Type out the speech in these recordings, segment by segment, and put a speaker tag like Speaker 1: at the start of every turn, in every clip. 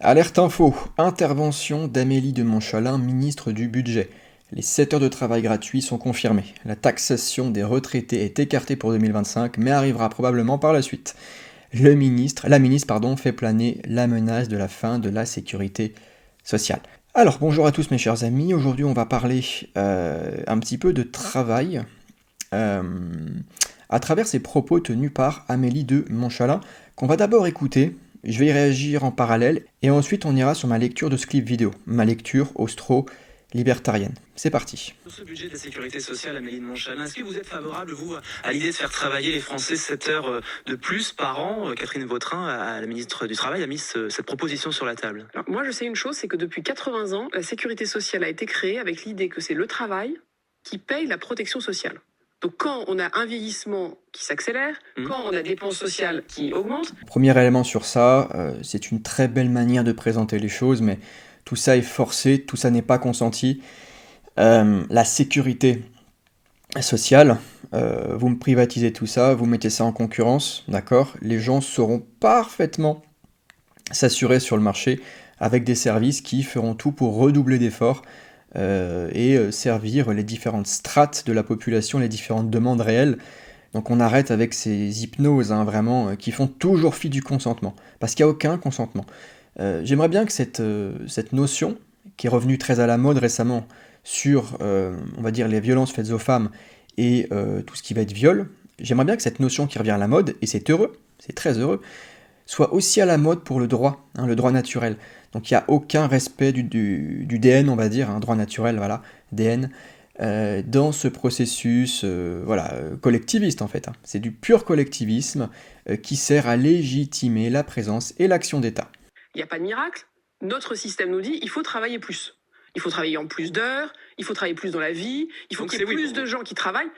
Speaker 1: Alerte info, intervention d'Amélie de Montchalin, ministre du Budget. Les 7 heures de travail gratuits sont confirmées. La taxation des retraités est écartée pour 2025, mais arrivera probablement par la suite. La ministre, fait planer la menace de la fin de la sécurité sociale. Alors, bonjour à tous mes chers amis, aujourd'hui on va parler un petit peu de travail à travers ces propos tenus par Amélie de Montchalin, qu'on va d'abord écouter. Je vais y réagir en parallèle, et ensuite on ira sur ma lecture de ce clip vidéo, ma lecture austro-libertarienne. C'est parti.
Speaker 2: Sur ce budget de la sécurité sociale, Amélie de Montchalin, est-ce que vous êtes favorable, vous, à l'idée de faire travailler les Français 7 heures de plus par an? Catherine Vautrin, la ministre du Travail, a mis cette proposition sur la table.
Speaker 3: Alors, moi, je sais une chose, c'est que depuis 80 ans, la sécurité sociale a été créée avec l'idée que c'est le travail qui paye la protection sociale. Donc quand on a un vieillissement qui s'accélère, quand on a des dépenses sociales qui augmentent...
Speaker 1: Premier élément sur ça, c'est une très belle manière de présenter les choses, mais tout ça est forcé, tout ça n'est pas consenti. La sécurité sociale, vous me privatisez tout ça, vous mettez ça en concurrence, d'accord? Les gens sauront parfaitement s'assurer sur le marché avec des services qui feront tout pour redoubler d'efforts et servir les différentes strates de la population, les différentes demandes réelles. Donc on arrête avec ces hypnoses vraiment qui font toujours fi du consentement, parce qu'il n'y a aucun consentement. J'aimerais bien que cette notion, qui est revenue très à la mode récemment sur, on va dire, les violences faites aux femmes et tout ce qui va être viol, j'aimerais bien que cette notion qui revient à la mode, et c'est heureux, c'est très heureux, soit aussi à la mode pour le droit naturel. Donc il n'y a aucun respect du DN, on va dire, droit naturel, voilà, DN, dans ce processus collectiviste en fait. C'est du pur collectivisme qui sert à légitimer la présence et l'action d'État.
Speaker 3: Il n'y a pas de miracle. Notre système nous dit il faut travailler plus. Il faut travailler en plus d'heures, il faut travailler plus dans la vie, il faut qu'il y ait plus de gens qui travaillent.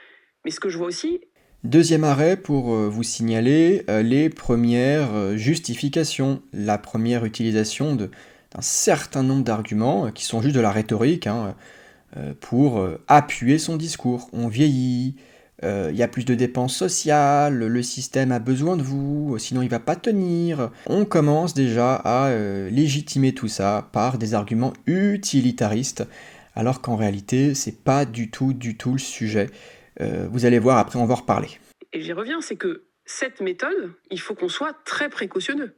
Speaker 3: Mais ce que je vois aussi...
Speaker 1: Deuxième arrêt pour vous signaler les premières justifications, la première utilisation d'un certain nombre d'arguments qui sont juste de la rhétorique pour appuyer son discours. On vieillit, il y a plus de dépenses sociales, le système a besoin de vous, sinon il va pas tenir. On commence déjà à légitimer tout ça par des arguments utilitaristes, alors qu'en réalité c'est pas du tout le sujet. Vous allez voir, après on va en reparler.
Speaker 3: Et j'y reviens, c'est que cette méthode, il faut qu'on soit très précautionneux.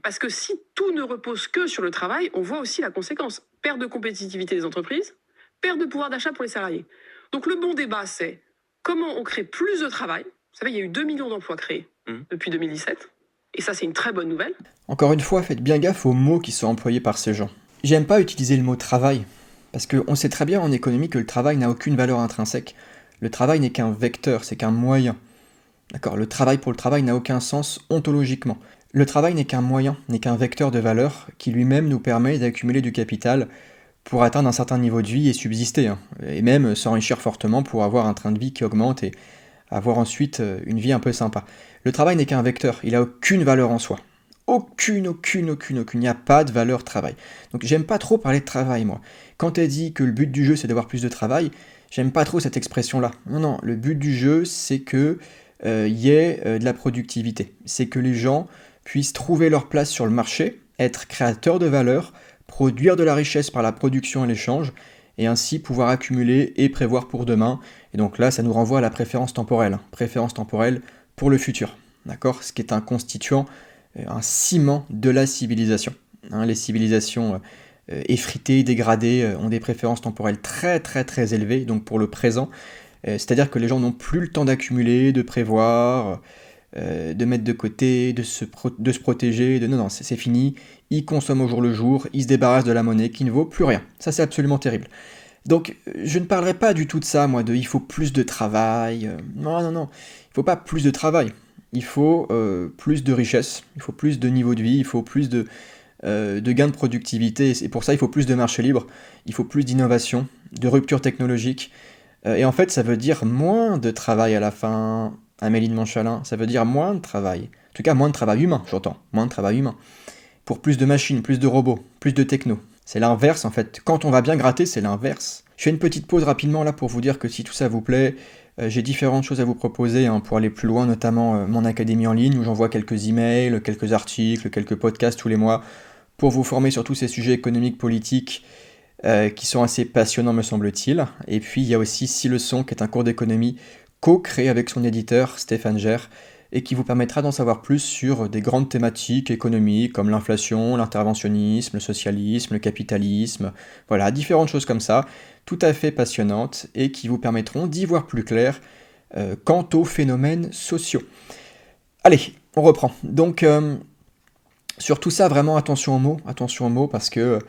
Speaker 3: Parce que si tout ne repose que sur le travail, on voit aussi la conséquence. Perte de compétitivité des entreprises, perte de pouvoir d'achat pour les salariés. Donc le bon débat, c'est comment on crée plus de travail. Vous savez, il y a eu 2 millions d'emplois créés depuis 2017. Et ça, c'est une très bonne nouvelle.
Speaker 1: Encore une fois, faites bien gaffe aux mots qui sont employés par ces gens. J'aime pas utiliser le mot travail, parce qu'on sait très bien en économie que le travail n'a aucune valeur intrinsèque. Le travail n'est qu'un vecteur, c'est qu'un moyen. D'accord, le travail pour le travail n'a aucun sens ontologiquement. Le travail n'est qu'un moyen, n'est qu'un vecteur de valeur qui lui-même nous permet d'accumuler du capital pour atteindre un certain niveau de vie et subsister, et même s'enrichir fortement pour avoir un train de vie qui augmente et avoir ensuite une vie un peu sympa. Le travail n'est qu'un vecteur, il n'a aucune valeur en soi. Aucune, il n'y a pas de valeur travail. Donc j'aime pas trop parler de travail, moi. Quand elle dit que le but du jeu c'est d'avoir plus de travail, j'aime pas trop cette expression-là. Non, le but du jeu, c'est que y ait de la productivité. C'est que les gens puissent trouver leur place sur le marché, être créateurs de valeur, produire de la richesse par la production et l'échange, et ainsi pouvoir accumuler et prévoir pour demain. Et donc là, ça nous renvoie à la préférence temporelle. Préférence temporelle pour le futur. D'accord ? Ce qui est un constituant, un ciment de la civilisation. Les civilisations effritées, dégradées, ont des préférences temporelles très élevées, donc pour le présent. C'est-à-dire que les gens n'ont plus le temps d'accumuler, de prévoir, de mettre de côté, de se protéger. Non, c'est fini. Ils consomment au jour le jour, ils se débarrassent de la monnaie qui ne vaut plus rien. Ça, c'est absolument terrible. Donc, je ne parlerai pas du tout de ça, moi, de il faut plus de travail. Non. Il ne faut pas plus de travail. Il faut plus de richesse, il faut plus de niveau de vie, il faut plus de gains de productivité. Et pour ça, il faut plus de marché libre, il faut plus d'innovation, de rupture technologique. Et en fait, ça veut dire moins de travail à la fin, Amélie de Montchalin. Ça veut dire moins de travail. En tout cas, moins de travail humain, j'entends. Moins de travail humain. Pour plus de machines, plus de robots, plus de techno. C'est l'inverse, en fait. Quand on va bien gratter, c'est l'inverse. Je fais une petite pause rapidement là pour vous dire que si tout ça vous plaît, j'ai différentes choses à vous proposer pour aller plus loin, notamment mon académie en ligne où j'envoie quelques emails, quelques articles, quelques podcasts tous les mois pour vous former sur tous ces sujets économiques, politiques, qui sont assez passionnants me semble-t-il. Et puis il y a aussi 6 leçons, qui est un cours d'économie co-créé avec son éditeur Stéphane Gers, et qui vous permettra d'en savoir plus sur des grandes thématiques économiques comme l'inflation, l'interventionnisme, le socialisme, le capitalisme, voilà, différentes choses comme ça, tout à fait passionnantes, et qui vous permettront d'y voir plus clair quant aux phénomènes sociaux. Allez, on reprend. Donc, sur tout ça, vraiment attention aux mots, parce que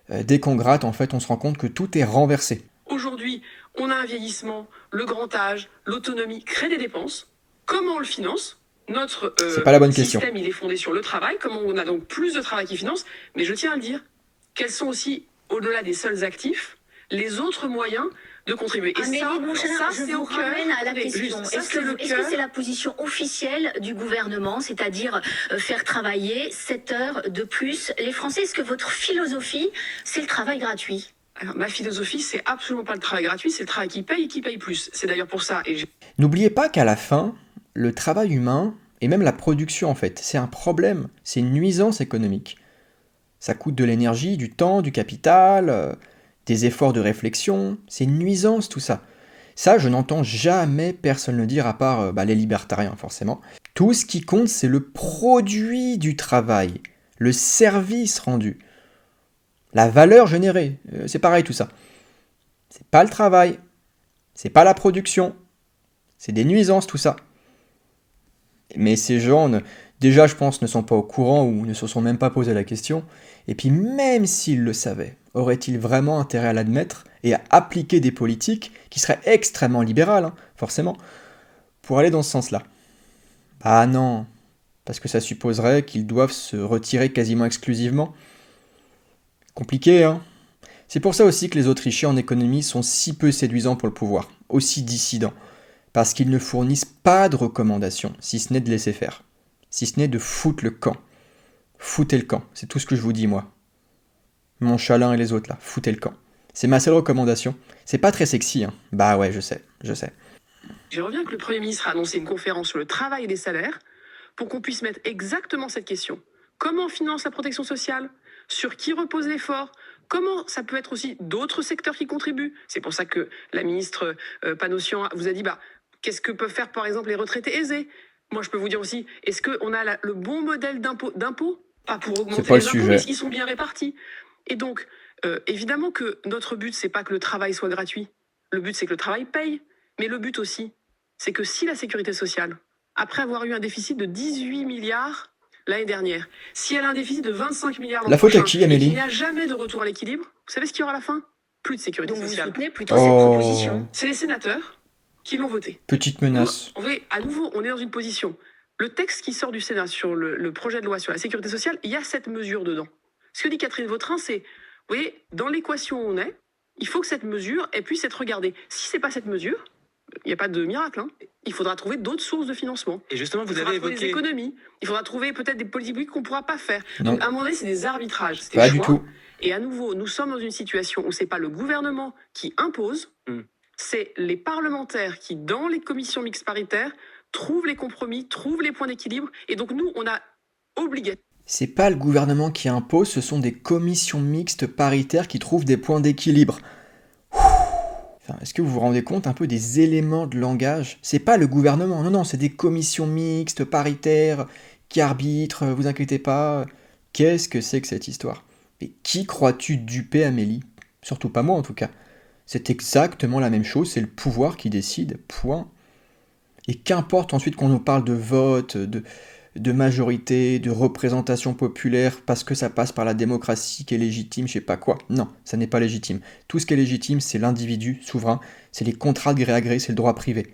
Speaker 1: dès qu'on gratte, en fait, on se rend compte que tout est renversé.
Speaker 3: Aujourd'hui, on a un vieillissement, le grand âge, l'autonomie crée des dépenses. Comment on le finance ? Notre
Speaker 1: C'est pas la bonne question.
Speaker 3: système, il est fondé sur le travail. Comment on a donc plus de travail qui finance ? Mais je tiens à le dire, quels sont aussi, au-delà des seuls actifs, les autres moyens de contribuer. Et
Speaker 4: Amélie de Montchalin, je vous ramène à la question. Est-ce que c'est la position officielle du gouvernement, c'est-à-dire faire travailler 7 heures de plus les Français ? Est-ce que votre philosophie, c'est le travail gratuit ?
Speaker 3: Alors, ma philosophie, c'est absolument pas le travail gratuit, c'est le travail qui paye plus. C'est d'ailleurs pour ça.
Speaker 1: N'oubliez pas qu'à la fin, le travail humain, et même la production en fait, c'est un problème, c'est une nuisance économique. Ça coûte de l'énergie, du temps, du capital, des efforts de réflexion, c'est une nuisance tout ça. Ça, je n'entends jamais personne le dire à part les libertariens forcément. Tout ce qui compte, c'est le produit du travail, le service rendu, la valeur générée, c'est pareil tout ça. C'est pas le travail, c'est pas la production, c'est des nuisances tout ça. Mais ces gens, déjà je pense, ne sont pas au courant ou ne se sont même pas posé la question. Et puis même s'ils le savaient, auraient-ils vraiment intérêt à l'admettre et à appliquer des politiques qui seraient extrêmement libérales, forcément, pour aller dans ce sens-là ? Bah non, parce que ça supposerait qu'ils doivent se retirer quasiment exclusivement. Compliqué, hein ? C'est pour ça aussi que les Autrichiens en économie sont si peu séduisants pour le pouvoir, aussi dissidents, parce qu'ils ne fournissent pas de recommandations, si ce n'est de laisser faire, si ce n'est de foutre le camp. Foutez le camp, c'est tout ce que je vous dis moi. Montchalin et les autres là, foutez le camp. C'est ma seule recommandation. C'est pas très sexy, hein. Bah ouais, je sais.
Speaker 3: Je reviens que le Premier ministre a annoncé une conférence sur le travail et les salaires pour qu'on puisse mettre exactement cette question. Comment on finance la protection sociale ? Sur qui repose l'effort ? Comment ça peut être aussi d'autres secteurs qui contribuent ? C'est pour ça que la ministre Panosyan vous a dit, qu'est-ce que peuvent faire par exemple les retraités aisés ? Moi je peux vous dire aussi, est-ce qu'on a le bon modèle d'impôt ? Pas pour augmenter les impôts, mais ils sont bien répartis. Et donc, évidemment que notre but, c'est pas que le travail soit gratuit. Le but, c'est que le travail paye. Mais le but aussi, c'est que si la sécurité sociale, après avoir eu un déficit de 18 milliards l'année dernière, si elle a un déficit de 25 milliards l'an prochain,
Speaker 1: à qui, Amélie ?
Speaker 3: et qu'il n'y a jamais de retour à l'équilibre, vous savez ce qu'il y aura à la fin ? Plus de sécurité sociale.
Speaker 4: Donc vous soutenez plutôt cette proposition ?
Speaker 3: C'est les sénateurs qui l'ont voté.
Speaker 1: Petite menace.
Speaker 3: À nouveau, on est dans une position. Le texte qui sort du Sénat sur le projet de loi sur la sécurité sociale, il y a cette mesure dedans. Ce que dit Catherine Vautrin, c'est, vous voyez, dans l'équation où on est, il faut que cette mesure puisse être regardée. Si ce n'est pas cette mesure, il n'y a pas de miracle, hein. Il faudra trouver d'autres sources de financement.
Speaker 2: Et justement, vous avez évoqué
Speaker 3: des économies. Il faudra trouver peut-être des politiques publiques qu'on ne pourra pas faire.
Speaker 1: Non.
Speaker 3: Donc, à un moment donné, c'est des arbitrages. C'est
Speaker 1: Pas
Speaker 3: des
Speaker 1: du
Speaker 3: choix.
Speaker 1: tout.
Speaker 3: Et à nouveau, nous sommes dans une situation où ce n'est pas le gouvernement qui impose, c'est les parlementaires qui, dans les commissions mixtes paritaires, trouvent les compromis, trouvent les points d'équilibre. Et donc, nous, on a obligé.
Speaker 1: C'est pas le gouvernement qui impose, ce sont des commissions mixtes paritaires qui trouvent des points d'équilibre. Enfin, est-ce que vous vous rendez compte un peu des éléments de langage ? C'est pas le gouvernement, non, c'est des commissions mixtes paritaires qui arbitrent, vous inquiétez pas. Qu'est-ce que c'est que cette histoire ? Et qui crois-tu duper, Amélie ? Surtout pas moi en tout cas. C'est exactement la même chose, c'est le pouvoir qui décide, point. Et qu'importe ensuite qu'on nous parle de vote, de majorité, de représentation populaire, parce que ça passe par la démocratie qui est légitime, je sais pas quoi. Non, ça n'est pas légitime. Tout ce qui est légitime, c'est l'individu souverain, c'est les contrats de gré à gré, c'est le droit privé.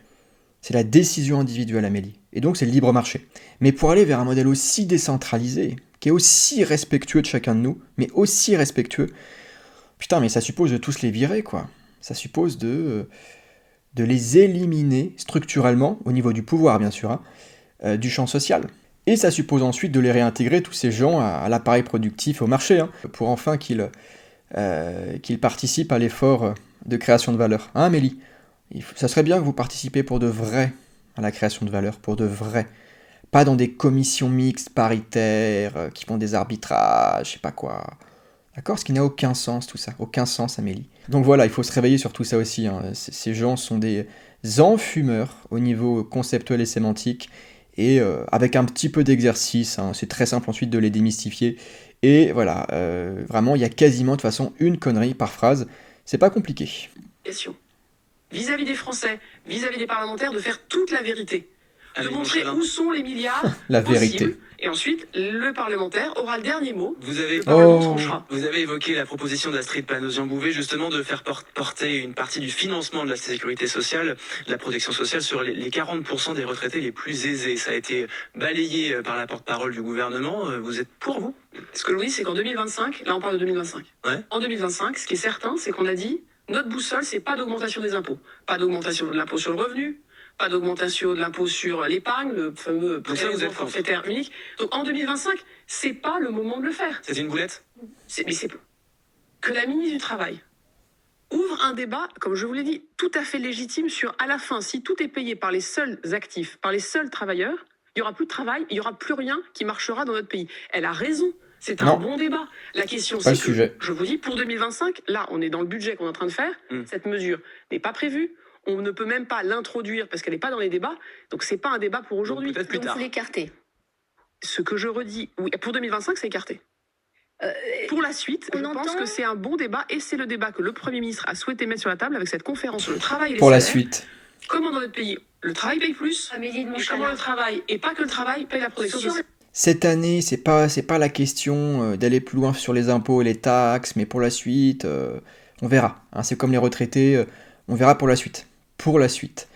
Speaker 1: C'est la décision individuelle, Amélie. Et donc c'est le libre marché. Mais pour aller vers un modèle aussi décentralisé, qui est aussi respectueux de chacun de nous, mais aussi respectueux, putain, mais ça suppose de tous les virer, quoi. Ça suppose de les éliminer structurellement, au niveau du pouvoir, bien sûr, du champ social. Et ça suppose ensuite de les réintégrer, tous ces gens, à l'appareil productif, au marché, pour enfin qu'ils participent à l'effort de création de valeur. Hein, Amélie ? Ça serait bien que vous participiez pour de vrai à la création de valeur, pour de vrai. pas dans des commissions mixtes, paritaires, qui font des arbitrages, je sais pas quoi. D'accord? Ce qui n'a aucun sens, tout ça. Aucun sens, Amélie. Donc voilà, il faut se réveiller sur tout ça aussi, hein. Ces gens sont des enfumeurs au niveau conceptuel et sémantique, et avec un petit peu d'exercice, hein, c'est très simple ensuite de les démystifier. Et voilà, vraiment, il y a quasiment de toute façon une connerie par phrase. C'est pas compliqué.
Speaker 3: Vis-à-vis des Français, vis-à-vis des parlementaires, de faire toute la vérité. De montrer où sont les milliards
Speaker 1: la vérité.
Speaker 3: Possibles, et ensuite, le parlementaire aura le dernier mot.
Speaker 2: Vous avez évoqué la proposition d'Astrid Panosyan-Bouvet, justement, de faire porter une partie du financement de la sécurité sociale, de la protection sociale, sur les 40% des retraités les plus aisés. Ça a été balayé par la porte-parole du gouvernement. Vous êtes pour, vous?
Speaker 3: Ce que je vous dis, c'est qu'en 2025, là on parle de 2025, en 2025, ce qui est certain, c'est qu'on a dit, notre boussole, c'est pas d'augmentation des impôts. Pas d'augmentation de l'impôt sur le revenu, pas d'augmentation de l'impôt sur l'épargne, le fameux prélèvement forfaitaire unique. Donc en 2025, c'est pas le moment de le faire.
Speaker 2: C'est une boulette?
Speaker 3: Mais c'est que la ministre du Travail ouvre un débat, comme je vous l'ai dit, tout à fait légitime sur, à la fin, si tout est payé par les seuls actifs, par les seuls travailleurs, il n'y aura plus de travail, il n'y aura plus rien qui marchera dans notre pays. Elle a raison. C'est un bon débat. La question, c'est que, je vous dis, pour 2025, là, on est dans le budget qu'on est en train de faire, cette mesure n'est pas prévue, on ne peut même pas l'introduire parce qu'elle n'est pas dans les débats, donc c'est pas un débat pour aujourd'hui.
Speaker 2: Peut-être plus tard.
Speaker 4: Vous l'écartez.
Speaker 3: Ce que je redis, oui, pour 2025, c'est écarté. Pour la suite, je pense que c'est un bon débat, et c'est le débat que le Premier ministre a souhaité mettre sur la table avec cette conférence sur le travail et les
Speaker 1: salaires. Pour la
Speaker 3: suite. Comment dans notre pays, le travail paye plus, et comment le travail, et pas que le travail, paye la protection sociale.
Speaker 1: Cette année, c'est pas la question d'aller plus loin sur les impôts et les taxes, mais pour la suite, on verra. Hein, c'est comme les retraités, on verra pour la suite. Pour la suite.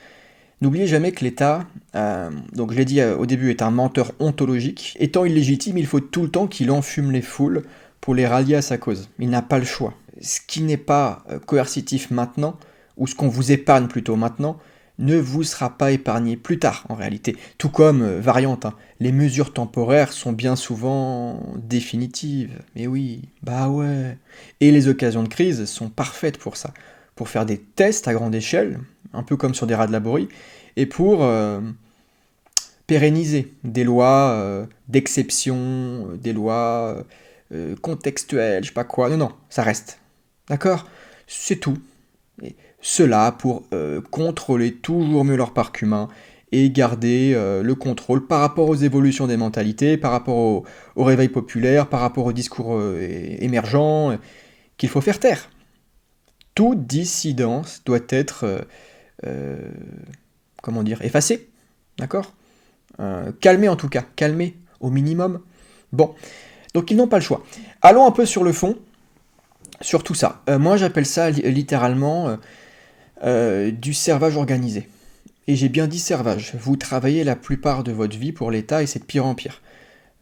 Speaker 1: N'oubliez jamais que l'État, donc je l'ai dit au début, est un menteur ontologique. Étant illégitime, il faut tout le temps qu'il enfume les foules pour les rallier à sa cause. Il n'a pas le choix. Ce qui n'est pas coercitif maintenant, ou ce qu'on vous épargne plutôt maintenant, ne vous sera pas épargné plus tard, en réalité. Tout comme, variante, hein, les mesures temporaires sont bien souvent définitives. Mais oui, bah ouais. Et les occasions de crise sont parfaites pour ça. Pour faire des tests à grande échelle, un peu comme sur des rats de laborie, et pour pérenniser des lois d'exception, des lois contextuelles, je sais pas quoi. Non, ça reste. D'accord? C'est tout. Et cela pour contrôler toujours mieux leur parc humain et garder le contrôle par rapport aux évolutions des mentalités, par rapport au réveil populaire, par rapport aux discours émergents qu'il faut faire taire. Toute dissidence doit être effacée, d'accord? Calmée en tout cas, calmée au minimum. Bon, donc ils n'ont pas le choix. Allons un peu sur le fond, sur tout ça. Moi j'appelle ça littéralement du servage organisé. Et j'ai bien dit servage. Vous travaillez la plupart de votre vie pour l'État et c'est de pire en pire.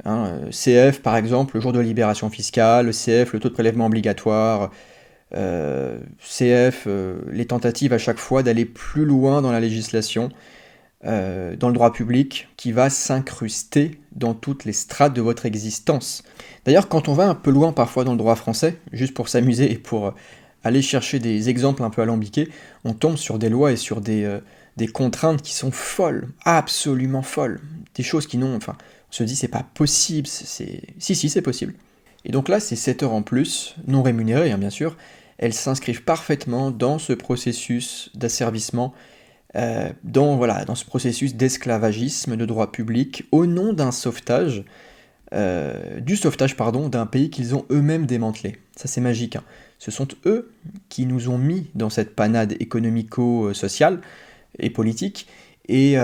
Speaker 1: Hein, CF par exemple, le jour de la libération fiscale, CF, le taux de prélèvement obligatoire, CF, les tentatives à chaque fois d'aller plus loin dans la législation, dans le droit public, qui va s'incruster dans toutes les strates de votre existence. D'ailleurs, quand on va un peu loin parfois dans le droit français, juste pour s'amuser et pour aller chercher des exemples un peu alambiqués, on tombe sur des lois et sur des contraintes qui sont folles, absolument folles. Des choses qui n'ont... Enfin, on se dit c'est pas possible, Si, c'est possible. Et donc là, ces 7 heures en plus, non rémunérées, hein, bien sûr, elles s'inscrivent parfaitement dans ce processus d'asservissement, dans ce processus d'esclavagisme de droit public, au nom d'un sauvetage, d'un pays qu'ils ont eux-mêmes démantelé. Ça c'est magique, hein. Ce sont eux qui nous ont mis dans cette panade économico-sociale et politique, et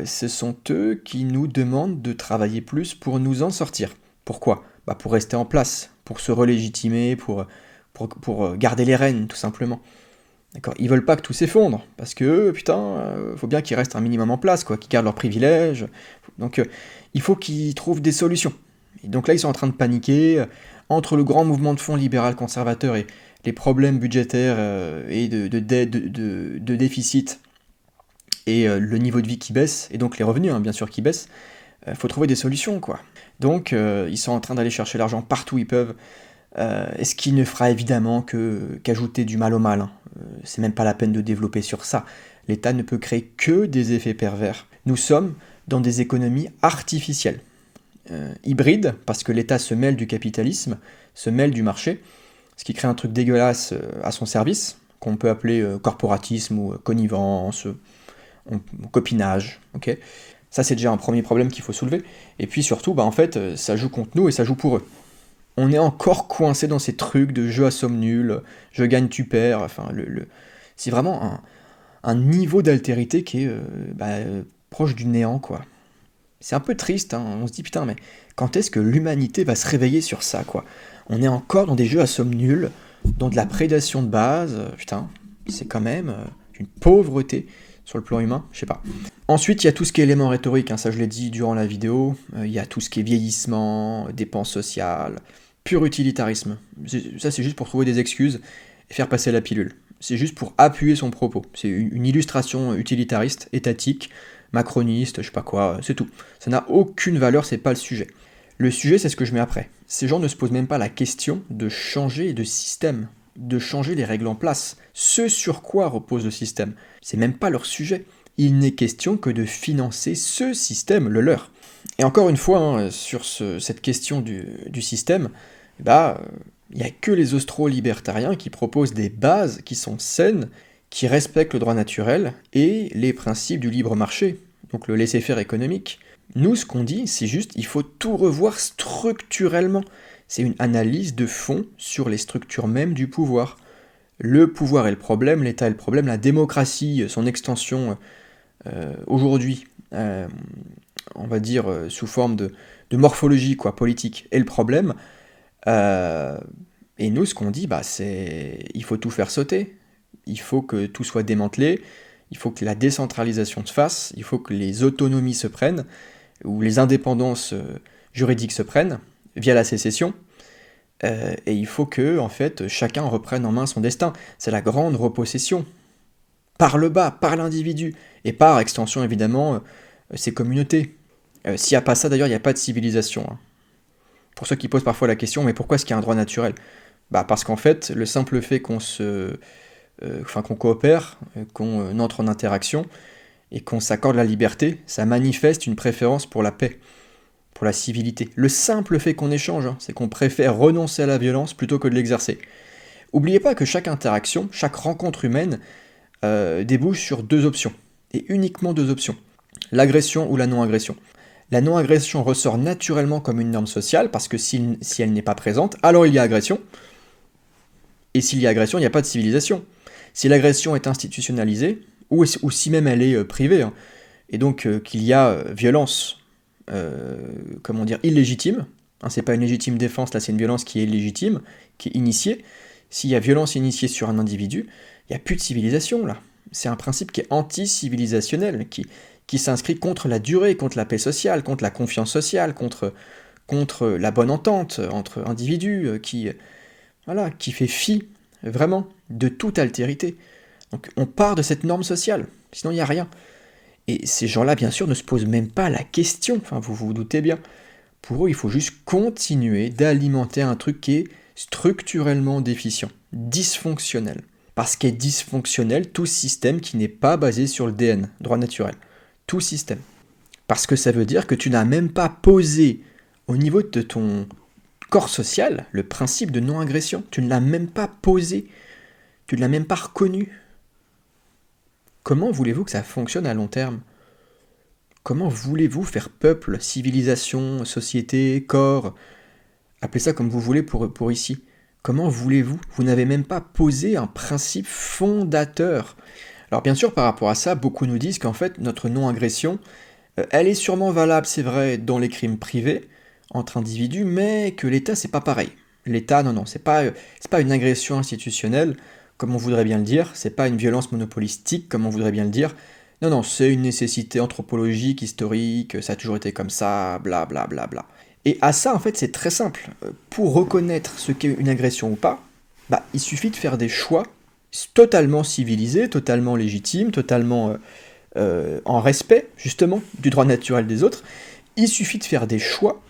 Speaker 1: ce sont eux qui nous demandent de travailler plus pour nous en sortir. Pourquoi ? Pour rester en place, pour se relégitimer, pour garder les rênes, tout simplement. D'accord ? Ils veulent pas que tout s'effondre, parce que, faut bien qu'ils restent un minimum en place, quoi, qu'ils gardent leurs privilèges. Donc, il faut qu'ils trouvent des solutions. Et donc là, ils sont en train de paniquer, entre le grand mouvement de fond libéral-conservateur et les problèmes budgétaires et de déficit, et le niveau de vie qui baisse, et donc les revenus, hein, bien sûr, qui baissent. Faut trouver des solutions, quoi. Donc, ils sont en train d'aller chercher l'argent partout où ils peuvent, ce qui ne fera évidemment qu'ajouter du mal au mal. Hein. C'est même pas la peine de développer sur ça. L'État ne peut créer que des effets pervers. Nous sommes dans des économies artificielles. Hybrides, parce que l'État se mêle du capitalisme, se mêle du marché, ce qui crée un truc dégueulasse à son service, qu'on peut appeler corporatisme ou connivence, copinage. Okay, ça, c'est déjà un premier problème qu'il faut soulever. Et puis surtout, en fait, ça joue contre nous et ça joue pour eux. On est encore coincé dans ces trucs de jeu à somme nulle, je gagne, tu perds. Enfin, c'est vraiment un niveau d'altérité qui est proche du néant, quoi. C'est un peu triste, hein. On se dit putain, mais quand est-ce que l'humanité va se réveiller sur ça, quoi? On est encore dans des jeux à somme nulle, dans de la prédation de base, putain, c'est quand même une pauvreté sur le plan humain, je sais pas. Ensuite, il y a tout ce qui est élément rhétorique, hein, ça je l'ai dit durant la vidéo, il y a tout ce qui est vieillissement, dépenses sociales, pur utilitarisme. Ça c'est juste pour trouver des excuses et faire passer la pilule. C'est juste pour appuyer son propos. C'est une illustration utilitariste, étatique, macroniste, je sais pas quoi, c'est tout. Ça n'a aucune valeur, c'est pas le sujet. Le sujet, c'est ce que je mets après. Ces gens ne se posent même pas la question de changer de système, de changer les règles en place. Ce sur quoi repose le système, c'est même pas leur sujet. Il n'est question que de financer ce système, le leur. Et encore une fois, hein, sur cette question du système, il n'y a que les austro-libertariens qui proposent des bases qui sont saines, qui respectent le droit naturel et les principes du libre marché, donc le laisser-faire économique. Nous, ce qu'on dit, c'est juste, il faut tout revoir structurellement. C'est une analyse de fond sur les structures mêmes du pouvoir. Le pouvoir est le problème, l'État est le problème, la démocratie, son extension aujourd'hui, on va dire sous forme de morphologie politique, est le problème. Et nous, ce qu'on dit, c'est il faut tout faire sauter. Il faut que tout soit démantelé, il faut que la décentralisation se fasse, il faut que les autonomies se prennent, ou les indépendances juridiques se prennent, via la sécession, et il faut que, en fait, chacun reprenne en main son destin. C'est la grande repossession, par le bas, par l'individu, et par extension, évidemment, ses communautés. S'il n'y a pas ça, d'ailleurs, il n'y a pas de civilisation. Hein. Pour ceux qui posent parfois la question, mais pourquoi est-ce qu'il y a un droit naturel ? Parce qu'en fait, le simple fait qu'on coopère, qu'on entre en interaction, et qu'on s'accorde la liberté, ça manifeste une préférence pour la paix, pour la civilité. Le simple fait qu'on échange, c'est qu'on préfère renoncer à la violence plutôt que de l'exercer. N'oubliez pas que chaque interaction, chaque rencontre humaine débouche sur deux options, et uniquement deux options, l'agression ou la non-agression. La non-agression ressort naturellement comme une norme sociale, parce que si elle n'est pas présente, alors il y a agression, et s'il y a agression, il n'y a pas de civilisation. Si l'agression est institutionnalisée, ou si même elle est privée, hein, et donc qu'il y a violence, illégitime, hein, c'est pas une légitime défense, là c'est une violence qui est légitime, qui est initiée. S'il y a violence initiée sur un individu, il n'y a plus de civilisation là. C'est un principe qui est anti-civilisationnel, qui s'inscrit contre la durée, contre la paix sociale, contre la confiance sociale, contre la bonne entente entre individus, qui fait fi, vraiment, de toute altérité. Donc on part de cette norme sociale, sinon il n'y a rien. Et ces gens-là, bien sûr, ne se posent même pas la question, enfin vous vous doutez bien. Pour eux, il faut juste continuer d'alimenter un truc qui est structurellement déficient, dysfonctionnel. Parce qu'est dysfonctionnel tout système qui n'est pas basé sur le DN, droit naturel. Tout système. Parce que ça veut dire que tu n'as même pas posé au niveau de ton corps social le principe de non-agression. Tu ne l'as même pas posé. Tu ne l'as même pas reconnu. Comment voulez-vous que ça fonctionne à long terme ? Comment voulez-vous faire peuple, civilisation, société, corps ? Appelez ça comme vous voulez pour ici. Comment voulez-vous ? Vous n'avez même pas posé un principe fondateur. Alors bien sûr, par rapport à ça, beaucoup nous disent qu'en fait, notre non-agression, elle est sûrement valable, c'est vrai, dans les crimes privés, entre individus, mais que l'État, c'est pas pareil. L'État, non, c'est pas une agression institutionnelle, comme on voudrait bien le dire, c'est pas une violence monopolistique, comme on voudrait bien le dire. Non, c'est une nécessité anthropologique, historique, ça a toujours été comme ça, blablabla. Bla, bla, bla. Et à ça, en fait, c'est très simple. Pour reconnaître ce qu'est une agression ou pas, il suffit de faire des choix totalement civilisés, totalement légitimes, totalement en respect, justement, du droit naturel des autres. Il suffit de faire des choix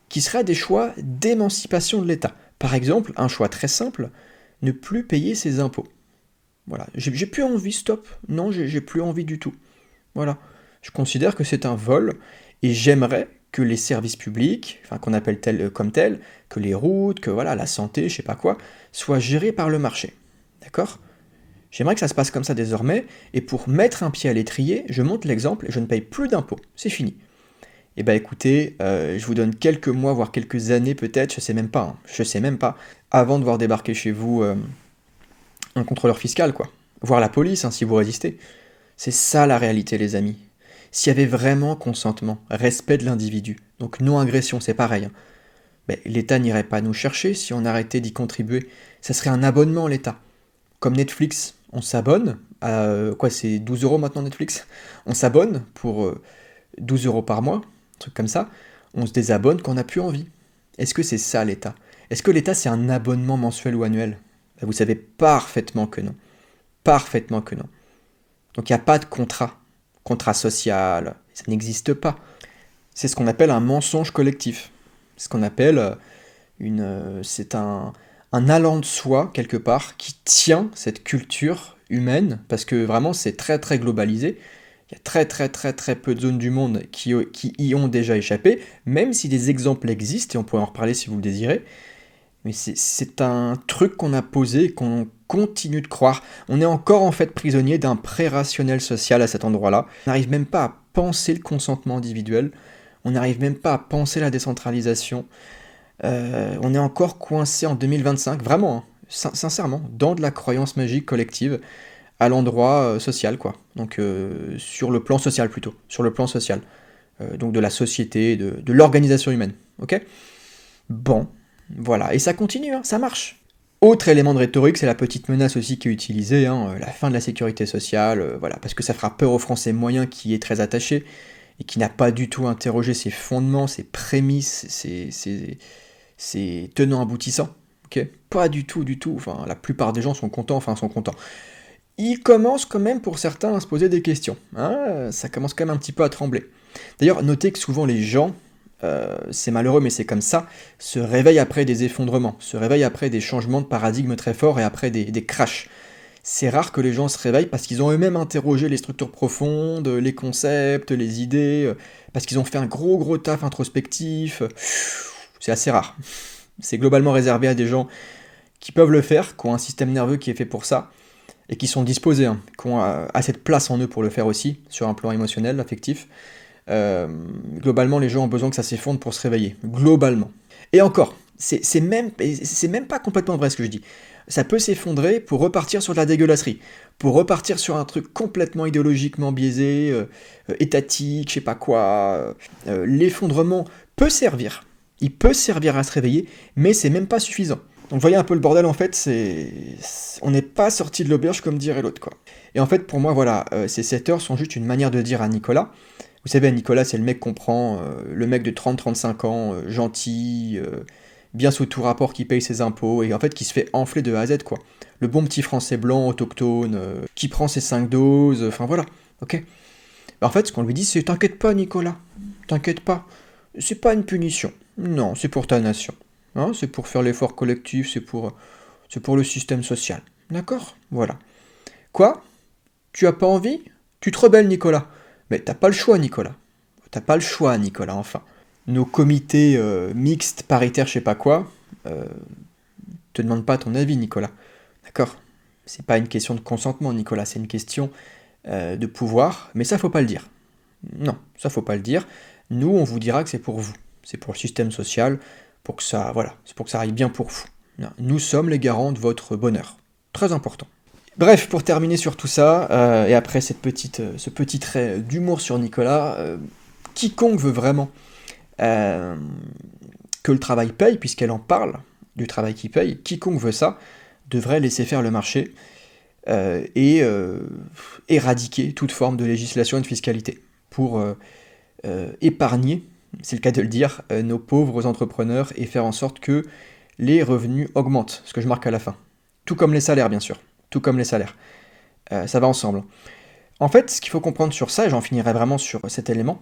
Speaker 1: qui seraient des choix d'émancipation de l'État. Par exemple, un choix très simple, ne plus payer ses impôts. Voilà, j'ai plus envie, stop. Non, j'ai plus envie du tout. Voilà, Je considère que c'est un vol, et j'aimerais que les services publics, qu'on appelle comme tels, que les routes, que voilà, la santé, je sais pas quoi, soient gérés par le marché. D'accord ? J'aimerais que ça se passe comme ça désormais, et pour mettre un pied à l'étrier, je montre l'exemple et je ne paye plus d'impôts. C'est fini. Eh ben écoutez, je vous donne quelques mois, voire quelques années peut-être, je sais même pas, avant de voir débarquer chez vous un contrôleur fiscal, quoi. Voire la police, si vous résistez. C'est ça la réalité, les amis. S'il y avait vraiment consentement, respect de l'individu, donc non-agression, c'est pareil, l'État n'irait pas nous chercher si on arrêtait d'y contribuer. Ça serait un abonnement, l'État. Comme Netflix, on s'abonne, c'est 12 € maintenant Netflix. On s'abonne pour 12 € par mois, un truc comme ça. On se désabonne quand on n'a plus envie. Est-ce que c'est ça l'État ? Est-ce que l'État c'est un abonnement mensuel ou annuel ? Vous savez parfaitement que non. Parfaitement que non. Donc il n'y a pas de contrat social, ça n'existe pas. C'est ce qu'on appelle un mensonge collectif. Ce qu'on appelle c'est un allant de soi, quelque part, qui tient cette culture humaine, parce que vraiment c'est très très globalisé. Il y a très très très très peu de zones du monde qui y ont déjà échappé, même si des exemples existent, et on pourrait en reparler si vous le désirez. Mais c'est un truc qu'on a posé et qu'on continue de croire. On est encore en fait prisonnier d'un pré-rationnel social à cet endroit-là. On n'arrive même pas à penser le consentement individuel. On n'arrive même pas à penser la décentralisation. On est encore coincé en 2025, vraiment, sincèrement, dans de la croyance magique collective à l'endroit social, quoi. Donc sur le plan social plutôt, sur le plan social. Donc de la société, de l'organisation humaine, ok ? Bon, voilà, et ça continue, ça marche. Autre élément de rhétorique, c'est la petite menace aussi qui est utilisée, la fin de la sécurité sociale, voilà, parce que ça fera peur au Français moyen qui est très attaché, et qui n'a pas du tout interrogé ses fondements, ses prémices, ses tenants aboutissants, ok ? Pas du tout, enfin, la plupart des gens sont contents. Ils commencent quand même pour certains à se poser des questions, ça commence quand même un petit peu à trembler. D'ailleurs, notez que souvent les gens, c'est malheureux mais c'est comme ça, se réveillent après des effondrements, se réveillent après des changements de paradigme très forts et après des crashs. C'est rare que les gens se réveillent parce qu'ils ont eux-mêmes interrogé les structures profondes, les concepts, les idées, parce qu'ils ont fait un gros taf introspectif. C'est assez rare. C'est globalement réservé à des gens qui peuvent le faire, qui ont un système nerveux qui est fait pour ça, et qui sont disposés, qui ont assez de place en eux pour le faire aussi, sur un plan émotionnel, affectif. Globalement, les gens ont besoin que ça s'effondre pour se réveiller. Globalement. Et encore, c'est même pas complètement vrai ce que je dis. Ça peut s'effondrer pour repartir sur de la dégueulasserie, pour repartir sur un truc complètement idéologiquement biaisé, étatique, je sais pas quoi. L'effondrement peut servir. Il peut servir à se réveiller, mais c'est même pas suffisant. Donc vous voyez un peu le bordel, en fait, on n'est pas sorti de l'auberge comme dirait l'autre, quoi. Et en fait, pour moi, voilà, ces 7 heures sont juste une manière de dire à Nicolas. Vous savez, Nicolas, c'est le mec qu'on prend, le mec de 30-35 ans, gentil, bien sous tout rapport, qui paye ses impôts, et en fait qui se fait enfler de A à Z, quoi. Le bon petit français blanc, autochtone, qui prend ses 5 doses, enfin voilà, ok. En fait, ce qu'on lui dit, c'est « T'inquiète pas, Nicolas, t'inquiète pas, c'est pas une punition, non, c'est pour ta nation, c'est pour faire l'effort collectif, c'est pour le système social, d'accord ? Voilà. Quoi ? Tu as pas envie ? Tu te rebelles, Nicolas ? Mais t'as pas le choix, Nicolas. T'as pas le choix, Nicolas, enfin. Nos comités mixtes, paritaires, je sais pas quoi, te demandent pas ton avis, Nicolas. D'accord ? C'est pas une question de consentement, Nicolas, c'est une question de pouvoir, mais ça faut pas le dire. Non, ça faut pas le dire. Nous, on vous dira que c'est pour vous. C'est pour le système social, pour que ça, voilà, c'est pour que ça aille bien pour vous. Nous sommes les garants de votre bonheur. Très important. Bref, pour terminer sur tout ça, et après ce petit trait d'humour sur Nicolas, quiconque veut vraiment que le travail paye, puisqu'elle en parle, du travail qui paye, quiconque veut ça, devrait laisser faire le marché et éradiquer toute forme de législation et de fiscalité, pour épargner, c'est le cas de le dire, nos pauvres entrepreneurs et faire en sorte que les revenus augmentent, ce que je marque à la fin. Tout comme les salaires, bien sûr. Tout comme les salaires. Ça va ensemble. En fait, ce qu'il faut comprendre sur ça, et j'en finirai vraiment sur cet élément,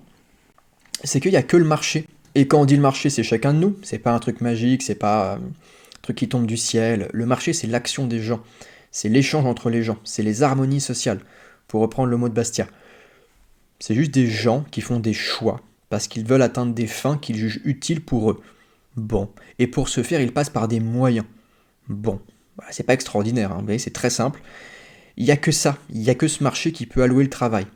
Speaker 1: c'est qu'il n'y a que le marché. Et quand on dit le marché, c'est chacun de nous. C'est pas un truc magique, c'est pas un truc qui tombe du ciel. Le marché, c'est l'action des gens. C'est l'échange entre les gens. C'est les harmonies sociales, pour reprendre le mot de Bastia. C'est juste des gens qui font des choix parce qu'ils veulent atteindre des fins qu'ils jugent utiles pour eux. Bon. Et pour ce faire, ils passent par des moyens. Bon. Voilà, c'est pas extraordinaire, hein. Vous voyez, c'est très simple. Il n'y a que ça. Il n'y a que ce marché qui peut allouer le travail.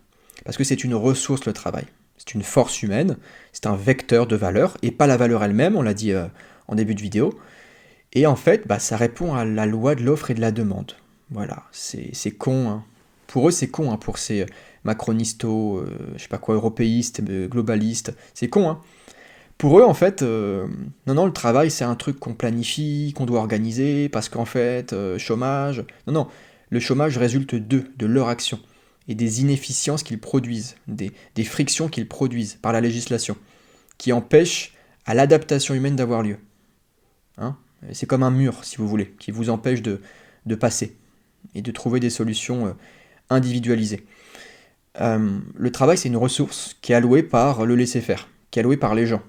Speaker 1: Parce que c'est une ressource, le travail. C'est une force humaine. C'est un vecteur de valeur. Et pas la valeur elle-même, on l'a dit en début de vidéo. Et en fait, ça répond à la loi de l'offre et de la demande. Voilà. C'est con, hein. Pour eux, c'est con, hein, pour ces macronistos, je sais pas quoi, européistes, globalistes. C'est con, hein. Pour eux, en fait, non, le travail, c'est un truc qu'on planifie, qu'on doit organiser, parce qu'en fait, chômage... Non, le chômage résulte de leur action, et des inefficiences qu'ils produisent, des frictions qu'ils produisent par la législation, qui empêchent à l'adaptation humaine d'avoir lieu. Hein, c'est comme un mur, si vous voulez, qui vous empêche de passer, et de trouver des solutions individualisées. Le travail, c'est une ressource qui est allouée par le laisser-faire, qui est allouée par les gens.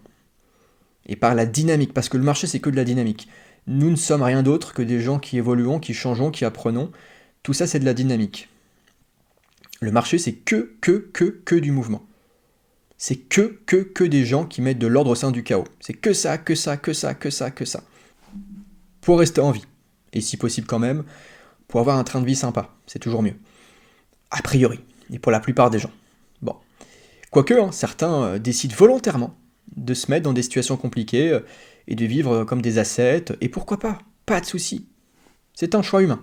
Speaker 1: Et par la dynamique, parce que le marché c'est que de la dynamique. Nous ne sommes rien d'autre que des gens qui évoluons, qui changeons, qui apprenons. Tout ça c'est de la dynamique. Le marché c'est que du mouvement. C'est que des gens qui mettent de l'ordre au sein du chaos. C'est que ça. Pour rester en vie. Et si possible quand même, pour avoir un train de vie sympa. C'est toujours mieux. A priori. Et pour la plupart des gens. Bon. Quoique, certains décident volontairement de se mettre dans des situations compliquées et de vivre comme des ascètes, et pourquoi pas, pas de souci. C'est un choix humain,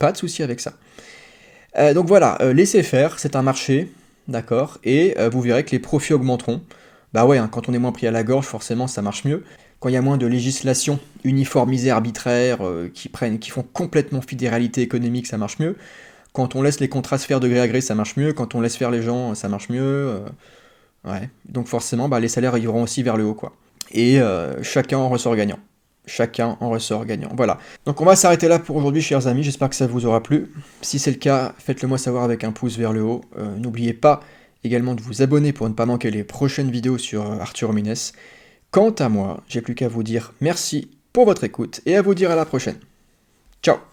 Speaker 1: pas de souci avec ça. Donc voilà, laissez faire, c'est un marché, d'accord, et vous verrez que les profits augmenteront. Bah ouais, quand on est moins pris à la gorge, forcément ça marche mieux. Quand il y a moins de législation uniformisée, arbitraire, qui font complètement fi des réalités économiques, ça marche mieux. Quand on laisse les contrats se faire de gré à gré, ça marche mieux. Quand on laisse faire les gens, ça marche mieux. Ouais, donc forcément, les salaires iront aussi vers le haut, quoi. Et chacun en ressort gagnant. Voilà. Donc on va s'arrêter là pour aujourd'hui, chers amis. J'espère que ça vous aura plu. Si c'est le cas, faites-le moi savoir avec un pouce vers le haut. N'oubliez pas également de vous abonner pour ne pas manquer les prochaines vidéos sur Arthur Minès. Quant à moi, j'ai plus qu'à vous dire merci pour votre écoute et à vous dire à la prochaine. Ciao!